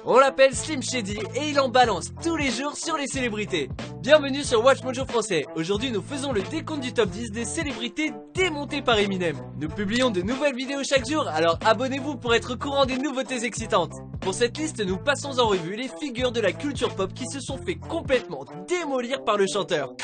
On l'appelle Slim Shady et il en balance tous les jours sur les célébrités. Bienvenue sur Watch Mojo français. Aujourd'hui nous faisons le décompte du top 10 des célébrités démontées par Eminem. Nous publions de nouvelles vidéos chaque jour, alors abonnez-vous pour être au courant des nouveautés excitantes. Pour cette liste, nous passons en revue les figures de la culture pop qui se sont fait complètement démolir par le chanteur.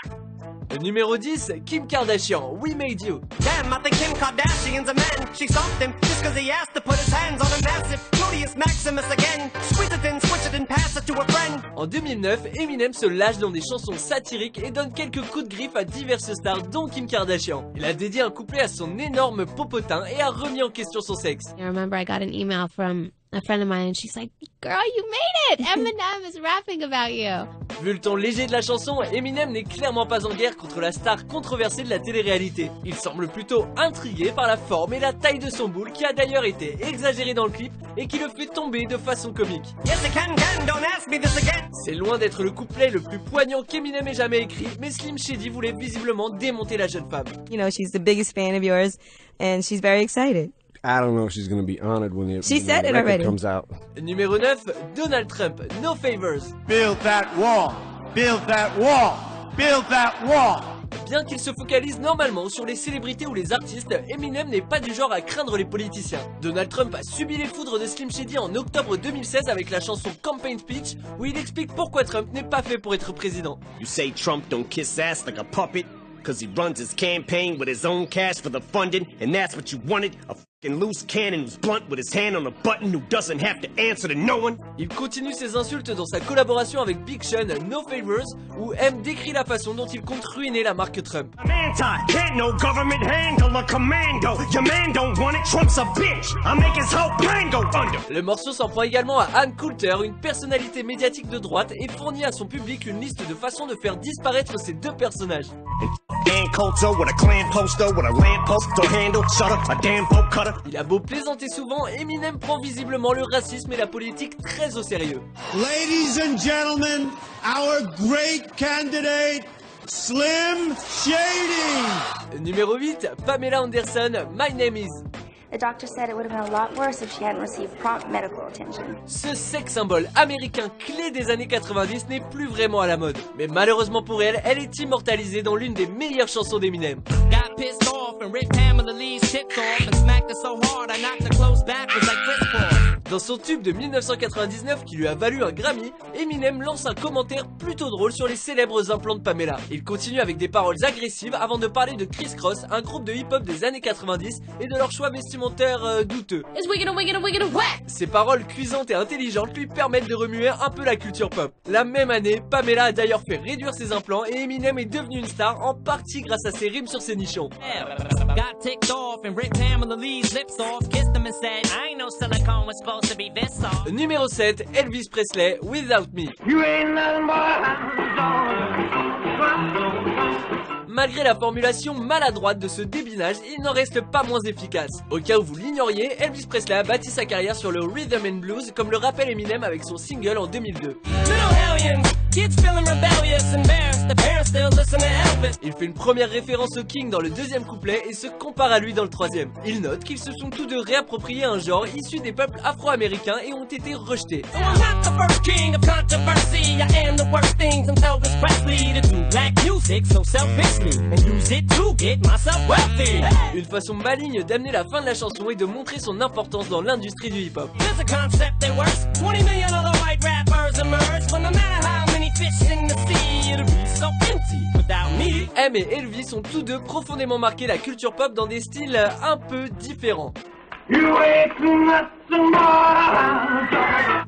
Le numéro 10, Kim Kardashian, We Made You. Damn, I think Kim Kardashian's a man. She stopped him just cause he asked to put his hands on a massive Gluteus Maximus again. Squeeze it in, switch it and pass it to a friend. En 2009, Eminem se lâche dans des chansons satiriques et donne quelques coups de griffe à diverses stars dont Kim Kardashian. Il a dédié un couplet à son énorme popotin et a remis en question son sexe. I remember I got an email from a friend of mine and she's like, "Girl, you made it! Eminem is rapping about you." Vu le ton léger de la chanson, Eminem n'est clairement pas en guerre contre la star controversée de la télé-réalité. Il semble plutôt intrigué par la forme et la taille de son boule qui a d'ailleurs été exagéré dans le clip et qui le fait tomber de façon comique. Yes, I can, don't ask me this again. C'est loin d'être le couplet le plus poignant qu'Eminem ait jamais écrit, mais Slim Shady voulait visiblement démonter la jeune femme. You know, she's the biggest fan of yours and she's very excited. I don't know if she's going to be honored when the said it record already. comes out. Numéro 9, Donald Trump, No Favors. Build that wall, build that wall, build that wall. Bien qu'il se focalise normalement sur les célébrités ou les artistes, Eminem n'est pas du genre à craindre les politiciens. Donald Trump a subi les foudres de Slim Shady en octobre 2016 avec la chanson Campaign Speech où il explique pourquoi Trump n'est pas fait pour être président. You say Trump don't kiss ass like a puppet cause he runs his campaign with his own cash for the funding and that's what you wanted? A fucking loose cannon who's blunt with his hand on a button who doesn't have to answer to no one? Il continue ses insultes dans sa collaboration avec Big Sean, No Favors, où M décrit la façon dont il compte ruiner la marque Trump. I'm anti, can't no government handle a commando. Your man don't want it, Trump's a bitch. I make his whole plan go under. Le morceau s'en prend également à Ann Coulter, une personnalité médiatique de droite, et fournit à son public une liste de façons de faire disparaître ces deux personnages. Dan Coulter with a clan poster with a lamppost to handle, shutter, a damn bolt cutter. Il a beau plaisanter souvent, Eminem prend visiblement le racisme et la politique très au sérieux. Ladies and gentlemen, our great candidate, Slim Shady. Numéro 8, Pamela Anderson, My Name Is. The doctor said it would have been a lot worse if she hadn't received prompt medical attention. Ce sex symbole américain clé des années 90 n'est plus vraiment à la mode. Mais malheureusement pour elle, elle est immortalisée dans l'une des meilleures chansons d'Eminem. Got pissed off and ripped Pamela Lee's tits off and smacked her so hard I knocked her clothes backwards like Chris Paul. Dans son tube de 1999 qui lui a valu un Grammy, Eminem lance un commentaire plutôt drôle sur les célèbres implants de Pamela. Il continue avec des paroles agressives avant de parler de Criss Cross, un groupe de hip-hop des années 90 et de leur choix vestimentaire douteux. Ces paroles cuisantes et intelligentes lui permettent de remuer un peu la culture pop. La même année, Pamela a d'ailleurs fait réduire ses implants et Eminem est devenu une star en partie grâce à ses rimes sur ses nichons. Got ticked off and ripped Pamela Lee's lips off, kissed them and said, I ain't no silicone was supposed to be this soft. Numéro 7, Elvis Presley, Without Me. You ain't nothing Malgré la formulation maladroite de ce débinage, il n'en reste pas moins efficace. Au cas où vous l'ignoriez, Elvis Presley a bâti sa carrière sur le rhythm and blues, comme le rappelle Eminem avec son single en 2002. Il fait une première référence au King dans le deuxième couplet et se compare à lui dans le troisième. Il note qu'ils se sont tous deux réappropriés un genre issu des peuples afro-américains et ont été rejetés. Une façon maligne d'amener la fin de la chanson et de montrer son importance dans l'industrie du hip-hop. M et Elvis ont tous deux profondément marqué la culture pop dans des styles un peu différents.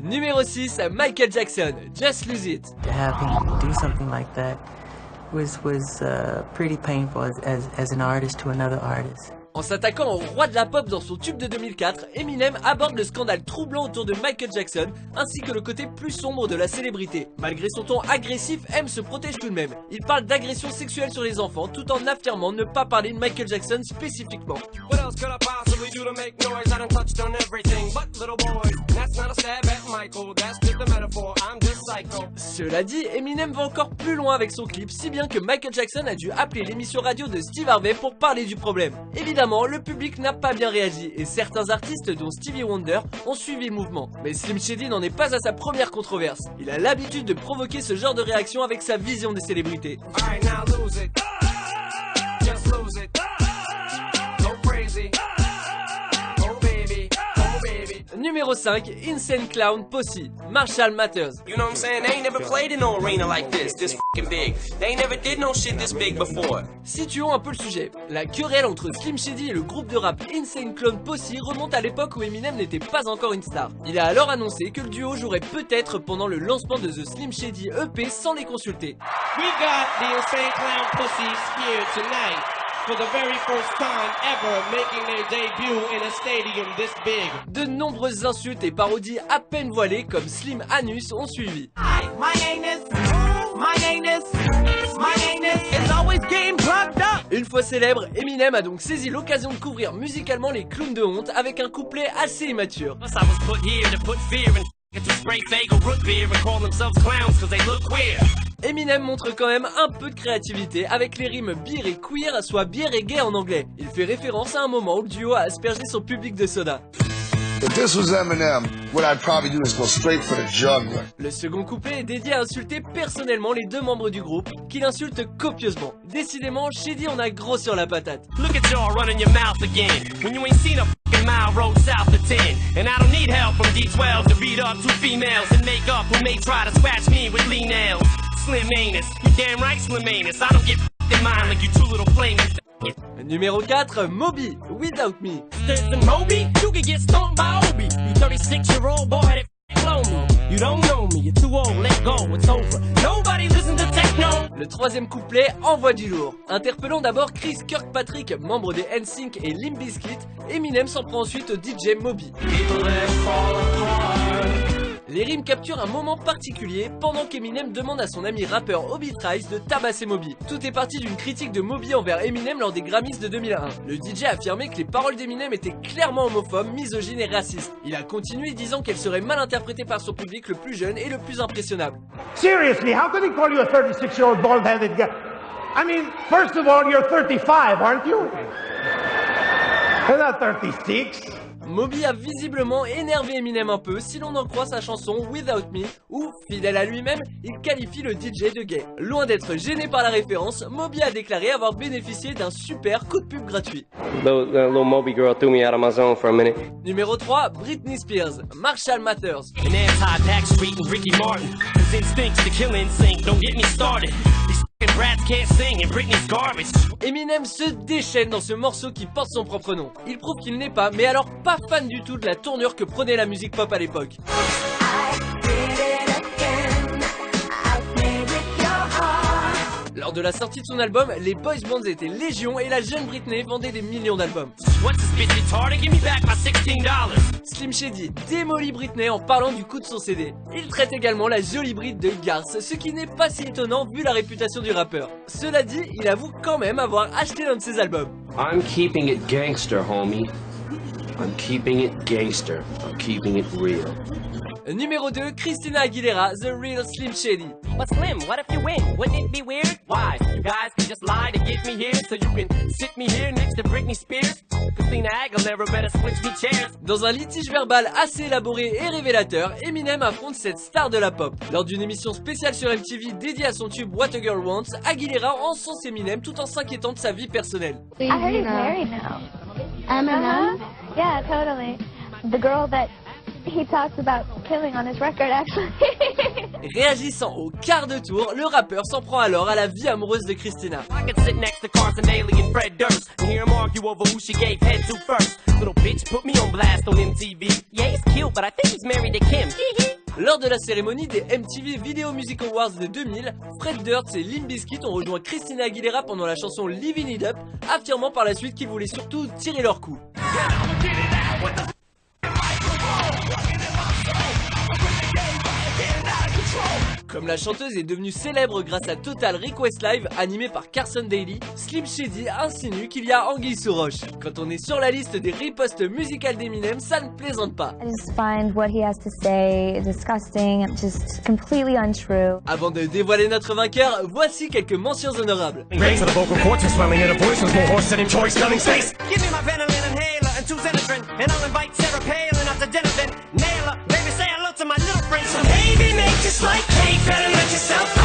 Numéro 6, Michael Jackson, Just Lose It. To have him do something like that was pretty painful as an artist to another artist. En s'attaquant au roi de la pop dans son tube de 2004, Eminem aborde le scandale troublant autour de Michael Jackson, ainsi que le côté plus sombre de la célébrité. Malgré son ton agressif, M se protège tout de même. Il parle d'agression sexuelle sur les enfants, tout en affirmant ne pas parler de Michael Jackson spécifiquement. usually do to make noise. I done touched on everything but little boys. That's not a stab at Michael, that's just a metaphor. I'm just psycho. Cela dit, Eminem va encore plus loin avec son clip, si bien que Michael Jackson a dû appeler l'émission radio de Steve Harvey pour parler du problème. Évidemment, le public n'a pas bien réagi et certains artistes, dont Stevie Wonder, ont suivi le mouvement. Mais Slim Shady n'en est pas à sa première controverse. Il a l'habitude de provoquer ce genre de réaction avec sa vision des célébrités. Alright, now lose it. Just lose it. Go crazy. Oh baby, oh baby. Numéro 5, Insane Clown Posse, Marshall Mathers. You know what I'm saying? They ain't never played in no arena like this f***ing big. They ain't never did no shit this big before. Situons un peu le sujet. La querelle entre Slim Shady et le groupe de rap Insane Clown Posse remonte à l'époque où Eminem n'était pas encore une star. Il a alors annoncé que le duo jouerait peut-être pendant le lancement de The Slim Shady EP sans les consulter. We got the Insane Clown Pussies here tonight. For the very first time ever making their debut in a stadium this big. De nombreuses insultes et parodies à peine voilées comme Slim Anus ont suivi. Hi, my anus, it's always game plugged up. Une fois célèbre, Eminem a donc saisi l'occasion de couvrir musicalement les clowns de honte avec un couplet assez immature. I was put here to put fear in to spray fake or root beer and call themselves clowns cause they look queer. Eminem montre quand même un peu de créativité avec les rimes beer et queer, soit bière et gay en anglais. Il fait référence à un moment où le duo a aspergé son public de soda. If this was Eminem, what I'd probably do is go straight for the jugular. Le second couplet est dédié à insulter personnellement les deux membres du groupe, qu'il insulte copieusement. Décidément, Shady en a gros sur la patate. Look at y'all running your mouth again when you ain't seen a f***ing mile road south of 10. And I don't need help from D12 to beat up two females and make up who may try to scratch me with lean nails. Slim anus, you damn right Slim anus. I don't get f***ing mine like you two little flaming. Numéro 4, Moby, Without Me. Moby, you can get stomped by Obi. You 36-year-old boy that blow me. You don't know me, you're too old, let go, it's over. Nobody listen to techno. Le troisième couplet envoie du lourd. Interpellant d'abord Chris Kirkpatrick, membre des NSYNC et Limp Bizkit, Eminem s'en prend ensuite au DJ Moby. Les rimes capturent un moment particulier pendant qu'Eminem demande à son ami rappeur Obi Trice de tabasser Moby. Tout est parti d'une critique de Moby envers Eminem lors des Grammys de 2001. Le DJ a affirmé que les paroles d'Eminem étaient clairement homophobes, misogynes et racistes. Il a continué disant qu'elles seraient mal interprétées par son public le plus jeune et le plus impressionnable. Seriously, how could he call you a 36-year-old bald-headed guy? I mean, first of all, you're 35, aren't you? You're not 36. Moby a visiblement énervé Eminem un peu si l'on en croit sa chanson Without Me où, fidèle à lui-même, il qualifie le DJ de gay. Loin d'être gêné par la référence, Moby a déclaré avoir bénéficié d'un super coup de pub gratuit. Little Moby girl threw me out of my zone for a minute. Numéro 3, Britney Spears, Marshall Mathers. And anti-Backstreet and Ricky Martin. Cause instincts to kill NSYNC, don't get me started. These f***ing brats can't sing and Britney's garbage. Eminem se déchaîne dans ce morceau qui porte son propre nom. Il prouve qu'il n'est pas, mais alors pas fan du tout de la tournure que prenait la musique pop à l'époque. Lors de la sortie de son album, les boys bands étaient légion et la jeune Britney vendait des millions d'albums. Slim Shady démolit Britney en parlant du coût de son CD. Il traite également la jolie Brit de garce, ce qui n'est pas si étonnant vu la réputation du rappeur. Cela dit, il avoue quand même avoir acheté l'un de ses albums. I'm keeping it gangster, homie. I'm keeping it gangster. I'm keeping it real. Numéro 2, Christina Aguilera, The Real Slim Shady. But Slim, what if you win? Wouldn't it be weird? Why? You guys can just lie to get me here so you can sit me here next to Britney Spears? Christina Aguilera better switch me chairs. Dans un litige verbal assez élaboré et révélateur, Eminem affronte cette star de la pop. Lors d'une émission spéciale sur MTV dédiée à son tube What a Girl Wants, Aguilera encense Eminem tout en s'inquiétant de sa vie personnelle. I heard he's married now. Eminem? Yeah, totally. The girl that he talks about killing on his record, actually. Réagissant au quart de tour, le rappeur s'en prend alors à la vie amoureuse de Christina. I could sit next to Carson Daly and Fred Durst and hear him argue over who she gave head to first. Little bitch put me on blast on MTV. Yeah, he's cute, but I think he's married to Kim. Lors de la cérémonie des MTV Video Music Awards de 2000, Fred Durst et Limp Bizkit ont rejoint Christina Aguilera pendant la chanson Livin' It Up, affirmant par la suite qu'ils voulaient surtout tirer leur coup. Comme la chanteuse est devenue célèbre grâce à Total Request Live animé par Carson Daly, Slim Shady insinue qu'il y a anguille sous roche. Quand on est sur la liste des ripostes musicales d'Eminem, ça ne plaisante pas. I just find what he has to say disgusting and just completely untrue. Avant de dévoiler notre vainqueur, voici quelques mentions honorables. Give me my Ventolin inhaler and 2 Xenadrin, and I'll invite Sarah Palin out to dinner then. Nail her, baby, say hello to my little friend. So baby, make just like cake, better let yourself go,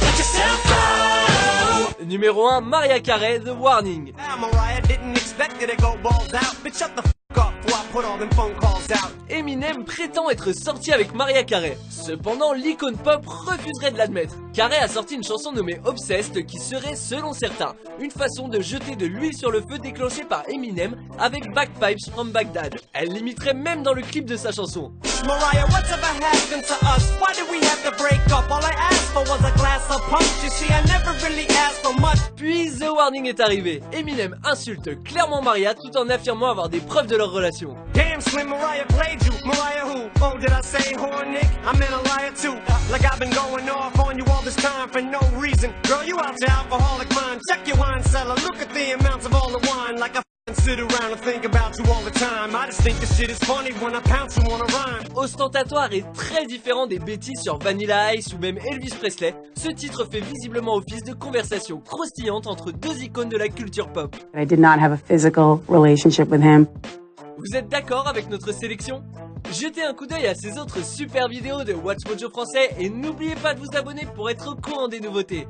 let yourself go. Numéro 1, Mariah Carey, The Warning. Mariah didn't expect it to go balls out, bitch shut the f*** up before I put all them phone calls out. Eminem prétend être sorti avec Mariah Carey. Cependant, l'icône pop refuserait de l'admettre. Carey a sorti une chanson nommée Obsessed qui serait, selon certains, une façon de jeter de l'huile sur le feu déclenchée par Eminem avec Bagpipes from Baghdad. Elle l'imiterait même dans le clip de sa chanson. Mariah, what's ever happened to us? Why did we have to break up? All I asked for was a glass of punch. You see, I never really asked for much. Puis The Warning est arrivé. Eminem insulte clairement Mariah tout en affirmant avoir des preuves de leur relation. Damn, Slim, Mariah played you. Mariah who? Oh, did I say whore, Nick? I meant a liar too. Like I've been going off on you all this time for no reason. Girl, you out your alcoholic mind. Check your wine cellar. Look at the amounts of all the wine. Like I sit around and think about you all the time. I just think this shit is funny when I pounce you on a rhyme. Ostentatoire et très différent des bêtises sur Vanilla Ice ou même Elvis Presley, ce titre fait visiblement office de conversation croustillante entre deux icônes de la culture pop. I did not have a physical relationship with him. Vous êtes d'accord avec notre sélection? Jetez un coup d'œil à ces autres super vidéos de Watch Mojo français et n'oubliez pas de vous abonner pour être au courant des nouveautés.